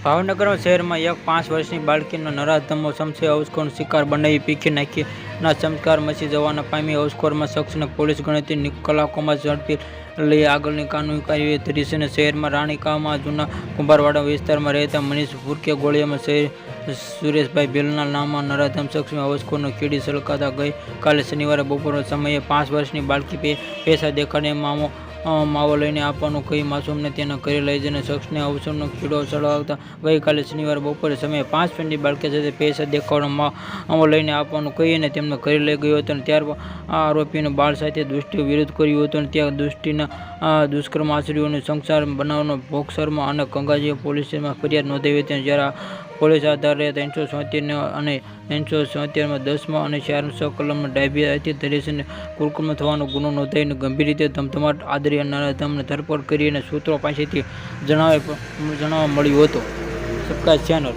ભાવનગર શહેરમાં એક 5 વર્ષની બાળકીનો નરાધમનો સંશય અવસ્કોરનો શિકાર બનાવી પીખી નાખીના સંસ્કાર મચી જવાના પામી અવસ્કોરમાં શખ્સને પોલીસ ગણતરીની કલાકોમાં ઝડપી લઈ આગળની કાનૂની કાર્યવાહી ધરી છે. શહેરમાં રાણીકામાં જૂના કુંભારવાડા વિસ્તારમાં રહેતા મનીષ ભૂરકે ગોળિયામાં સુરેશભાઈ ભેલના નામના નરાધમ શખ્સને અવસ્કોરનો કીડી સળકાતા ગઈકાલે શનિવારે બપોરના સમયે 5 વર્ષની બાળકી પૈસા દેખાડે માવો લઈને આપવાનું કહી માસૂમને તેના ઘરે લઈ જઈને શખ્સને અવસરનો કીડો સળગાવતા ગઈકાલે શનિવારે બપોરે સમયે 5 વર્ષની બાળકી સાથે પૈસા દેખાડવાનો માવો લઈને આપવાનું કહીને તેમને ઘરે લઈ ગયો હતો. ત્યારબાદ આરોપીને બાળ સાથે દુષ્ટિ વિરોધ કર્યો હતો. ત્યાં દુષ્ટિના દુષ્કર્મ આચર્યોને સંસાર બનાવવાનો બોક્સરમાં અને કંગાજી પોલીસમાં ફરિયાદ નોંધાવી હતી. જ્યારે પોલીસ આધારે 377 અને 377 10 અને 406 કલમમાં ડાબી હતી ધરેશને કુકર્મ થવાનો ગુનો નોંધાવીને ગંભીર રીતે ધમધમાટ આદરી નરાધમને ધરપકડ કરી અને સૂત્રો પાસેથી જાણવા મળ્યું હતું. સબકા ચેનલ